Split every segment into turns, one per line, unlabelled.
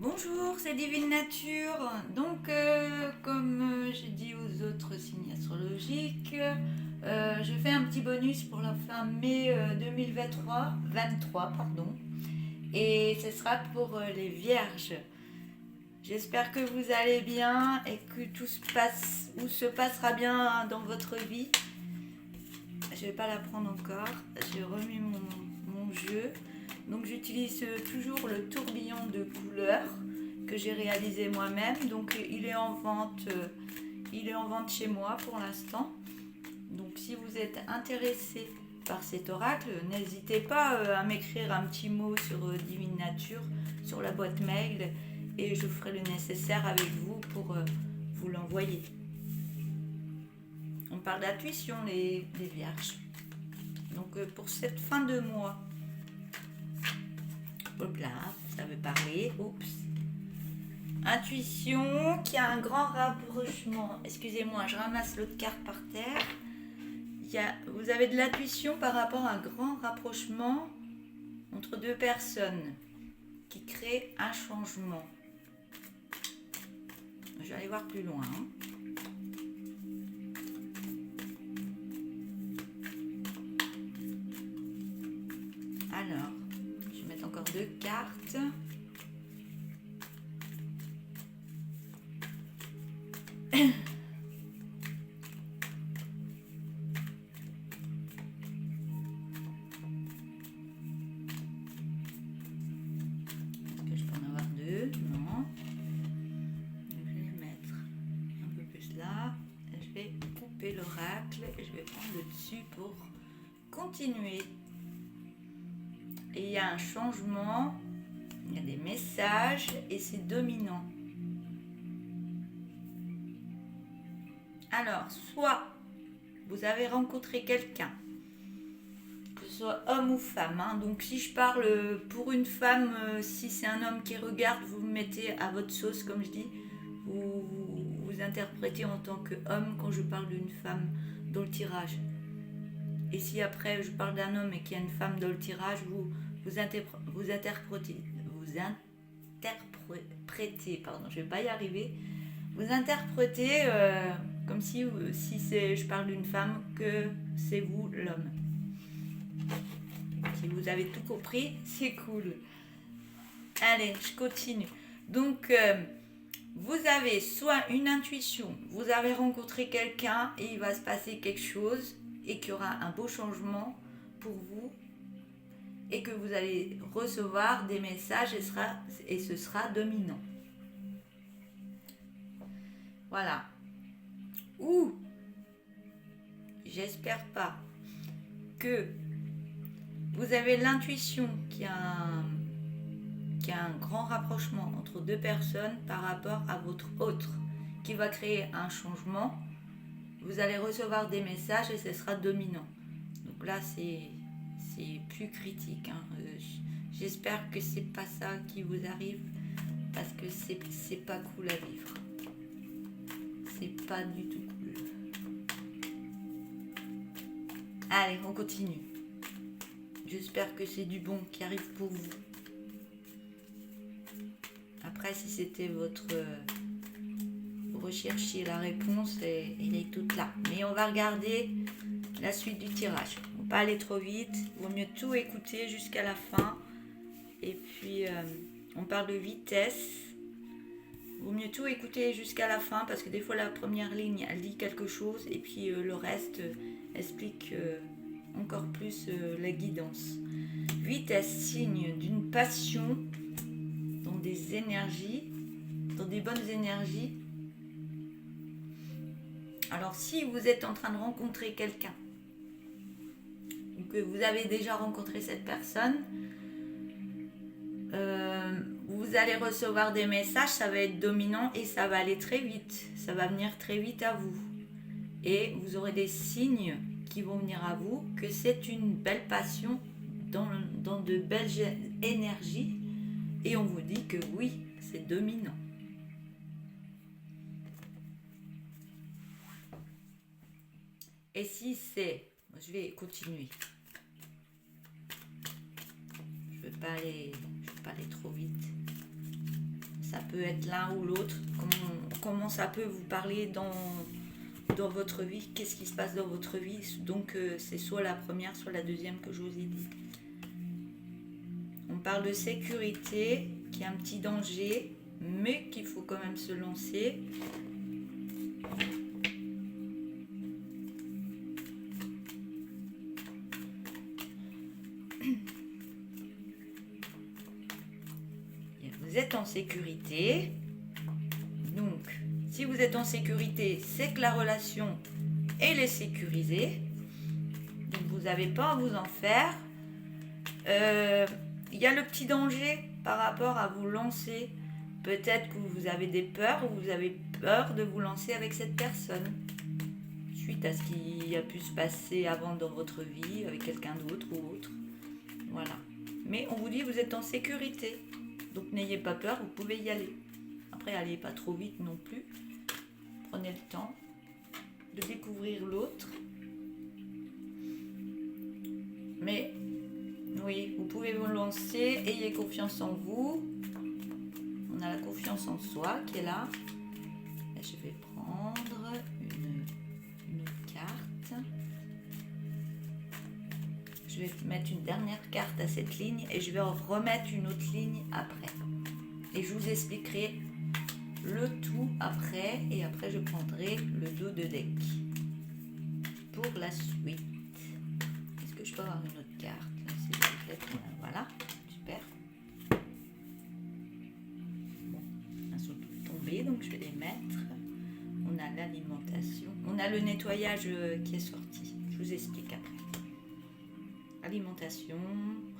Bonjour, c'est Divine Nature. Donc, comme j'ai dit aux autres signes astrologiques, je fais un petit bonus pour la fin mai 2023, pardon, et ce sera pour les Vierges. J'espère que vous allez bien et que tout se passe ou se passera bien dans votre vie. Je vais pas la prendre encore. J'ai remis mon jeu. Donc j'utilise toujours le tourbillon de couleurs que j'ai réalisé moi-même. Donc il est en vente chez moi pour l'instant. Donc si vous êtes intéressé par cet oracle, n'hésitez pas à m'écrire un petit mot sur Divine Nature sur la boîte mail et je ferai le nécessaire avec vous pour vous l'envoyer. On parle d'intuition les vierges. Donc pour cette fin de mois, hop là, ça veut parler. Oups. Intuition qui a un grand rapprochement. Excusez-moi, je ramasse l'autre carte par terre. Vous avez de l'intuition par rapport à un grand rapprochement entre deux personnes qui crée un changement. Je vais aller voir plus loin. Alors, je vais mettre encore deux cartes. L'oracle et je vais prendre le dessus pour continuer. Et il y a un changement, il y a des messages et c'est dominant. Alors, soit vous avez rencontré quelqu'un, que ce soit homme ou femme, hein. Donc si je parle pour une femme, si c'est un homme qui regarde, vous me mettez à votre sauce, comme je dis, vous interprétez en tant qu'homme quand je parle d'une femme dans le tirage. Et si après je parle d'un homme et qu'il y a une femme dans le tirage, vous interprétez, pardon, je vais pas y arriver, vous interprétez comme si je parle d'une femme, que c'est vous l'homme. Si vous avez tout compris, c'est cool. Allez, je continue. Donc, vous avez soit une intuition, vous avez rencontré quelqu'un et il va se passer quelque chose et qu'il y aura un beau changement pour vous et que vous allez recevoir des messages et ce sera dominant. Voilà. Ou, j'espère pas, que vous avez l'intuition qu'il y a un grand rapprochement entre deux personnes par rapport à votre autre qui va créer un changement. Vous allez recevoir des messages et ce sera dominant. Donc là, c'est plus critique. Hein. J'espère que c'est pas ça qui vous arrive parce que c'est pas cool à vivre. C'est pas du tout cool. Allez, on continue. J'espère que c'est du bon qui arrive pour vous. Après, si c'était votre... vous recherchiez la réponse, elle est toute là. Mais on va regarder la suite du tirage. On ne va pas aller trop vite. Il vaut mieux tout écouter jusqu'à la fin. Et puis, on parle de vitesse. Il vaut mieux tout écouter jusqu'à la fin parce que des fois, la première ligne, elle dit quelque chose. Et puis, le reste explique encore plus la guidance. Vitesse, signe d'une passion dans des énergies, dans des bonnes énergies. Alors si vous êtes en train de rencontrer quelqu'un, ou que vous avez déjà rencontré cette personne, vous allez recevoir des messages, ça va être dominant et ça va aller très vite. Ça va venir très vite à vous. Et vous aurez des signes qui vont venir à vous, que c'est une belle passion dans de belles énergies. Et on vous dit que oui, c'est dominant. Et si c'est... Je vais continuer. Je ne vais pas aller trop vite. Ça peut être l'un ou l'autre. Comment ça peut vous parler dans votre vie, qu'est-ce qui se passe dans votre vie. Donc c'est soit la première, soit la deuxième que je vous ai dit. On parle de sécurité, qui est un petit danger, mais qu'il faut quand même se lancer. Vous êtes en sécurité. Donc, si vous êtes en sécurité, c'est que la relation, elle est sécurisée. Donc, vous n'avez pas à vous en faire. Il y a le petit danger par rapport à vous lancer. Peut-être que vous avez des peurs ou vous avez peur de vous lancer avec cette personne. Suite à ce qui a pu se passer avant dans votre vie, avec quelqu'un d'autre ou autre. Voilà. Mais on vous dit que vous êtes en sécurité. Donc n'ayez pas peur, vous pouvez y aller. Après, allez pas trop vite non plus. Prenez le temps de découvrir l'autre. Mais oui, vous pouvez vous lancer, ayez confiance en vous. On a la confiance en soi qui est là. Et je vais prendre une carte. Je vais mettre une dernière carte à cette ligne et je vais en remettre une autre ligne après. Et je vous expliquerai le tout après. Et après, je prendrai le dos de deck pour la suite. Est-ce que je peux avoir une autre carte? Voilà, super. Bon, elles sont toutes tombées, donc je vais les mettre. On a l'alimentation. On a le nettoyage qui est sorti. Je vous explique après. Alimentation,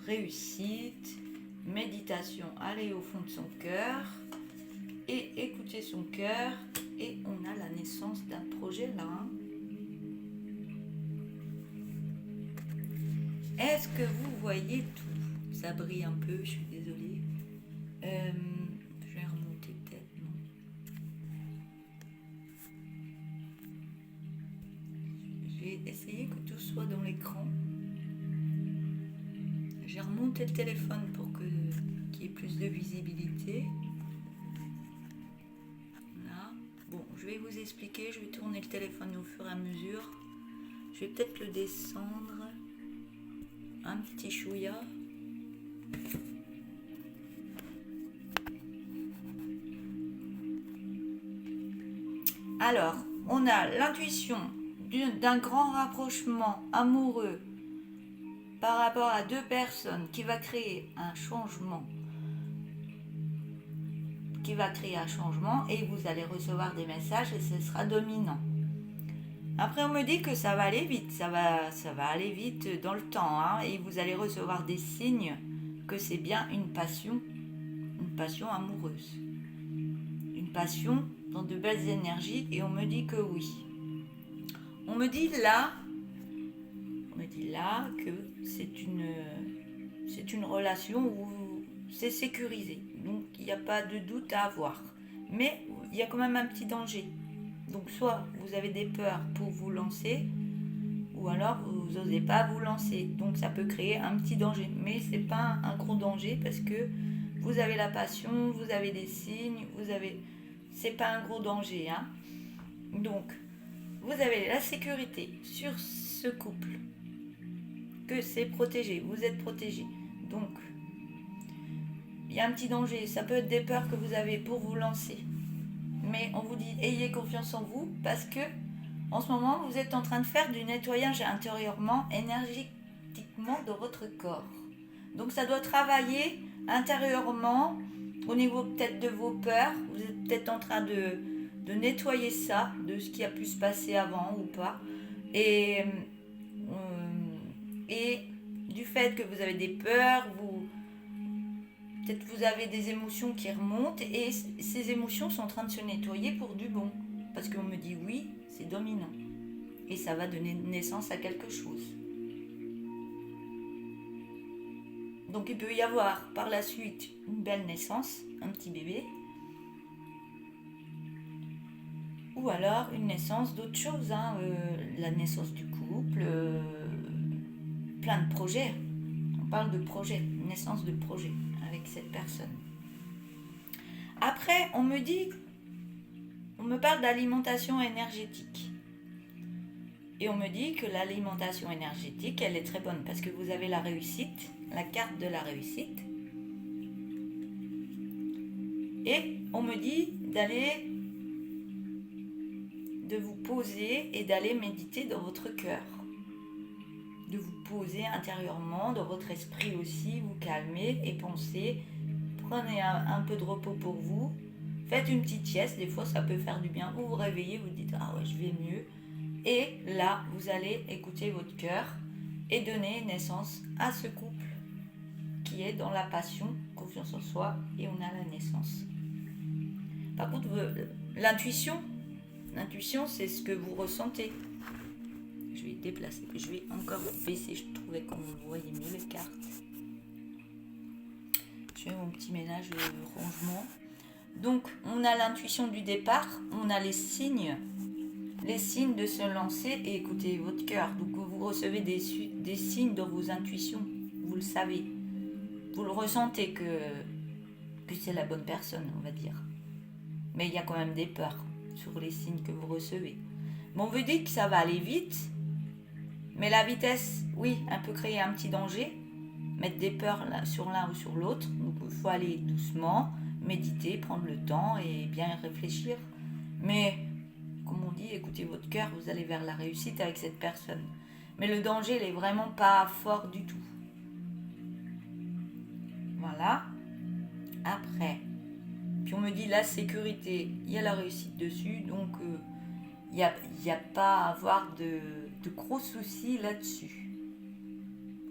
réussite, méditation, aller au fond de son cœur et écouter son cœur. Et on a la naissance d'un projet là. Est-ce que vous voyez tout? Ça brille un peu, je suis désolée. Je vais remonter peut-être, non? Je vais essayer que tout soit dans l'écran. J'ai remonté le téléphone pour qu'il y ait plus de visibilité. Là. Bon, je vais vous expliquer, je vais tourner le téléphone au fur et à mesure. Je vais peut-être le descendre un petit chouïa. Alors, on a l'intuition d'un grand rapprochement amoureux par rapport à deux personnes qui va créer un changement. Et vous allez recevoir des messages et ce sera dominant. Après, on me dit que ça va aller vite, ça va aller vite dans le temps, hein, et vous allez recevoir des signes que c'est bien une passion amoureuse. Une passion dans de belles énergies, et on me dit que oui. On me dit là que c'est une relation où c'est sécurisé, donc il n'y a pas de doute à avoir. Mais il y a quand même un petit danger. Donc soit vous avez des peurs pour vous lancer, ou alors vous n'osez pas vous lancer. Donc ça peut créer un petit danger. Mais ce n'est pas un gros danger parce que vous avez la passion, vous avez des signes, c'est pas un gros danger. Hein. Donc vous avez la sécurité sur ce couple, que c'est protégé, vous êtes protégé. Donc il y a un petit danger, ça peut être des peurs que vous avez pour vous lancer. Mais on vous dit, ayez confiance en vous parce que en ce moment, vous êtes en train de faire du nettoyage intérieurement, énergétiquement dans votre corps. Donc ça doit travailler intérieurement au niveau peut-être de vos peurs. Vous êtes peut-être en train de nettoyer ça, de ce qui a pu se passer avant ou pas. Et du fait que vous avez des peurs, peut-être que vous avez des émotions qui remontent et ces émotions sont en train de se nettoyer pour du bon. Parce qu'on me dit oui, c'est dominant. Et ça va donner naissance à quelque chose. Donc il peut y avoir par la suite une belle naissance, un petit bébé. Ou alors une naissance d'autre chose, hein, la naissance du couple, plein de projets. On parle de projet, naissance de projet avec cette personne. Après, on me parle d'alimentation énergétique. Et on me dit que l'alimentation énergétique, elle est très bonne parce que vous avez la réussite, la carte de la réussite. Et on me dit de vous poser et d'aller méditer dans votre cœur. De vous poser intérieurement, dans votre esprit aussi, vous calmer et penser. Prenez un peu de repos pour vous. Faites une petite sieste, des fois ça peut faire du bien. Vous vous réveillez, vous dites ah ouais, je vais mieux. Et là, vous allez écouter votre cœur et donner naissance à ce couple qui est dans la passion, confiance en soi, et on a la naissance. Par contre, l'intuition, c'est ce que vous ressentez. Je vais déplacer, je vais encore baisser, je trouvais qu'on voyait mieux les cartes. Je fais mon petit ménage de rangement. Donc, on a l'intuition du départ, on a les signes de se lancer et écouter votre cœur. Donc, vous recevez des signes dans vos intuitions, vous le savez. Vous le ressentez que c'est la bonne personne, on va dire. Mais il y a quand même des peurs sur les signes que vous recevez. Mais on veut dire que ça va aller vite, mais la vitesse, oui, elle peut créer un petit danger, mettre des peurs sur l'un ou sur l'autre. Donc, il faut aller doucement, méditer, prendre le temps et bien réfléchir. Mais, comme on dit, écoutez votre cœur, vous allez vers la réussite avec cette personne. Mais le danger, il n'est vraiment pas fort du tout. Voilà. Après, puis on me dit la sécurité, il y a la réussite dessus, donc il n'y a pas à avoir de gros soucis là-dessus.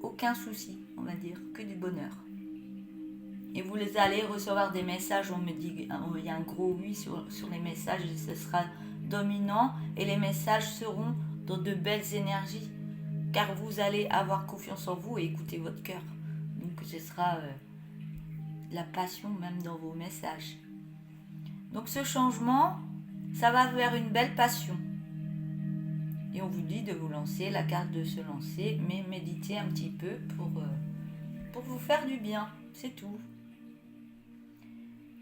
Aucun souci, on va dire, que du bonheur. Et vous allez recevoir des messages, on me dit, il y a un gros oui sur les messages, et ce sera dominant, et les messages seront dans de belles énergies, car vous allez avoir confiance en vous et écouter votre cœur. Donc ce sera la passion même dans vos messages. Donc ce changement, ça va vers une belle passion. Et on vous dit de vous lancer, la carte de se lancer, mais méditez un petit peu pour vous faire du bien, c'est tout.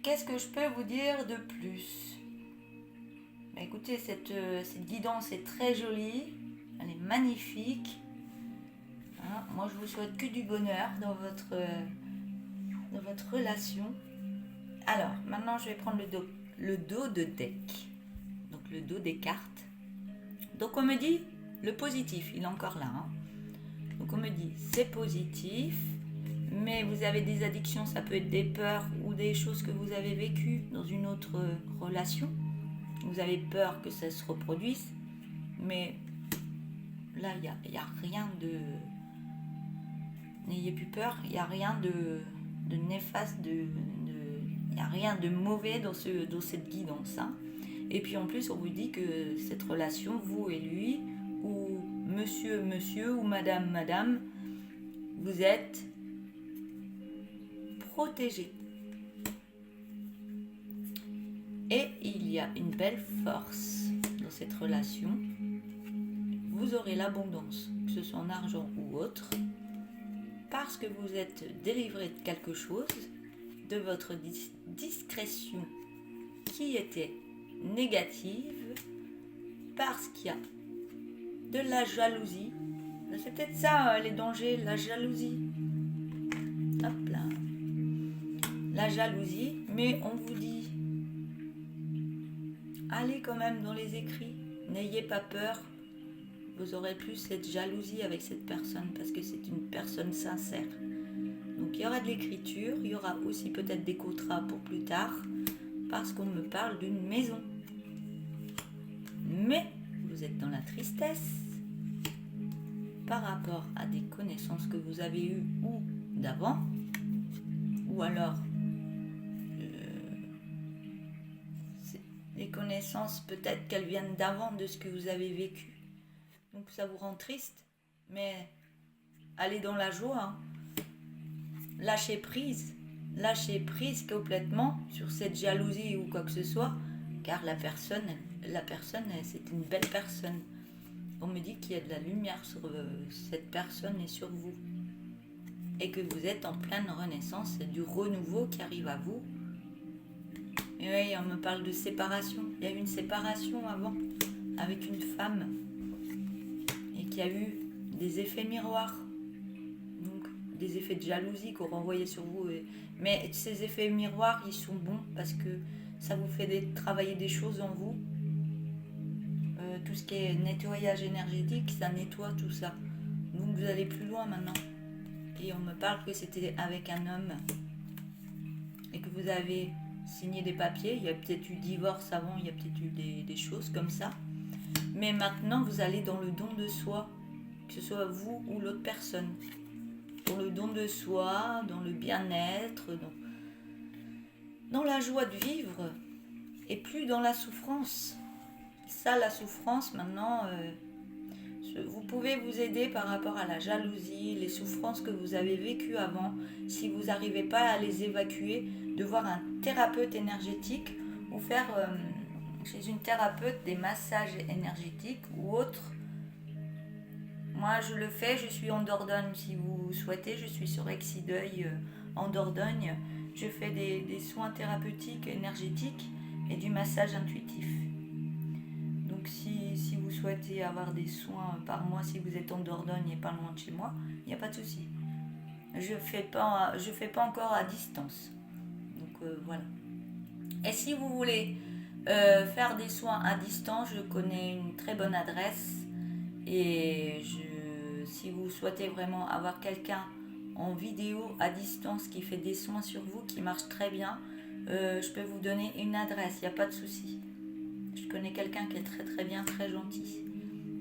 Qu'est-ce que je peux vous dire de plus ? Écoutez, cette guidance est très jolie, elle est magnifique. Moi, je vous souhaite que du bonheur dans votre relation. Alors, maintenant, je vais prendre le dos de deck. Donc, le dos des cartes. Donc, on me dit le positif, il est encore là. Donc, on me dit c'est positif, mais vous avez des addictions, ça peut être des peurs ou des choses que vous avez vécues dans une autre relation. Vous avez peur que ça se reproduise, mais là, il n'y a rien de... N'ayez plus peur, il n'y a rien de néfaste, il n'y a rien de mauvais dans cette guidance. Et puis en plus, on vous dit que cette relation, vous et lui, ou monsieur, ou madame, vous êtes protégés. Et il y a une belle force dans cette relation. Vous aurez l'abondance, que ce soit en argent ou autre, parce que vous êtes délivré de quelque chose, de votre discrétion qui était négative, parce qu'il y a de la jalousie. C'est peut-être ça les dangers, la jalousie. Hop là. La jalousie, mais on vous dit, allez quand même dans les écrits, n'ayez pas peur. Vous aurez plus cette jalousie avec cette personne parce que c'est une personne sincère. Donc il y aura de l'écriture, il y aura aussi peut-être des contrats pour plus tard parce qu'on me parle d'une maison. Mais vous êtes dans la tristesse par rapport à des connaissances que vous avez eues ou d'avant, ou alors les connaissances peut-être qu'elles viennent d'avant de ce que vous avez vécu. Donc ça vous rend triste, mais allez dans la joie. Lâchez prise complètement sur cette jalousie ou quoi que ce soit, car la personne c'est une belle personne. On me dit qu'il y a de la lumière sur cette personne et sur vous, et que vous êtes en pleine renaissance, c'est du renouveau qui arrive à vous, Et oui, on me parle de séparation. Il y a eu une séparation avant avec une femme et qui a eu des effets miroirs. Donc, des effets de jalousie qu'on renvoyait sur vous. Mais ces effets miroirs, ils sont bons parce que ça vous fait travailler des choses en vous. Tout ce qui est nettoyage énergétique, ça nettoie tout ça. Donc vous allez plus loin maintenant. Et on me parle que c'était avec un homme et que vous avez signé des papiers. Il y a peut-être eu divorce avant, il y a peut-être eu des choses comme ça. Mais maintenant, vous allez dans le don de soi, que ce soit vous ou l'autre personne. Dans le don de soi, dans le bien-être, dans la joie de vivre et plus dans la souffrance. Ça, la souffrance, maintenant, vous pouvez vous aider par rapport à la jalousie, les souffrances que vous avez vécues avant. Si vous n'arrivez pas à les évacuer, de voir un thérapeute énergétique ou faire chez une thérapeute des massages énergétiques ou autres. Moi, je le fais, je suis en Dordogne. Si vous souhaitez, je suis sur Exideuil en Dordogne. Je fais des soins thérapeutiques énergétiques et du massage intuitif. Donc si vous souhaitez avoir des soins par mois, si vous êtes en Dordogne et pas loin de chez moi, il n'y a pas de souci. Je fais pas encore à distance. Donc voilà. Et si vous voulez faire des soins à distance, je connais une très bonne adresse. Et si vous souhaitez vraiment avoir quelqu'un en vidéo à distance qui fait des soins sur vous, qui marche très bien, je peux vous donner une adresse, il n'y a pas de souci. Je connais quelqu'un qui est très très bien, très gentil.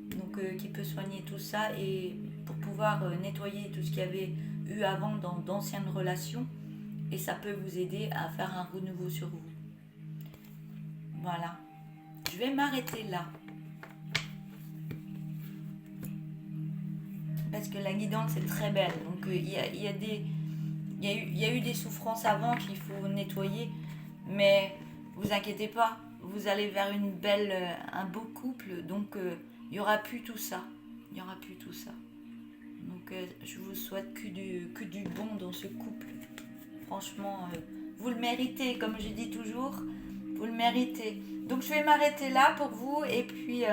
Donc qui peut soigner tout ça et pour pouvoir nettoyer tout ce qu'il y avait eu avant dans d'anciennes relations. Et ça peut vous aider à faire un renouveau sur vous. Voilà. Je vais m'arrêter là. Parce que la guidance est très belle. Donc il y a eu des souffrances avant qu'il faut nettoyer. Mais vous inquiétez pas. Vous allez vers un beau couple. Donc il n'y aura plus tout ça. Il n'y aura plus tout ça. Donc je vous souhaite que du bon dans ce couple. Franchement, vous le méritez, comme je dis toujours, vous le méritez. Donc je vais m'arrêter là pour vous et puis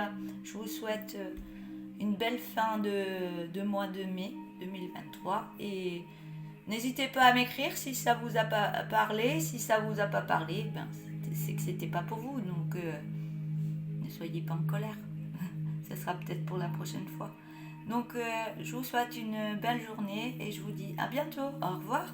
je vous souhaite une belle fin de mois de mai 2023 et n'hésitez pas à m'écrire si ça vous a pas parlé. Si ça vous a pas parlé, ben, c'est que c'était pas pour vous, donc ne soyez pas en colère. Ça sera peut-être pour la prochaine fois. Donc je vous souhaite une belle journée et je vous dis à bientôt. Au revoir.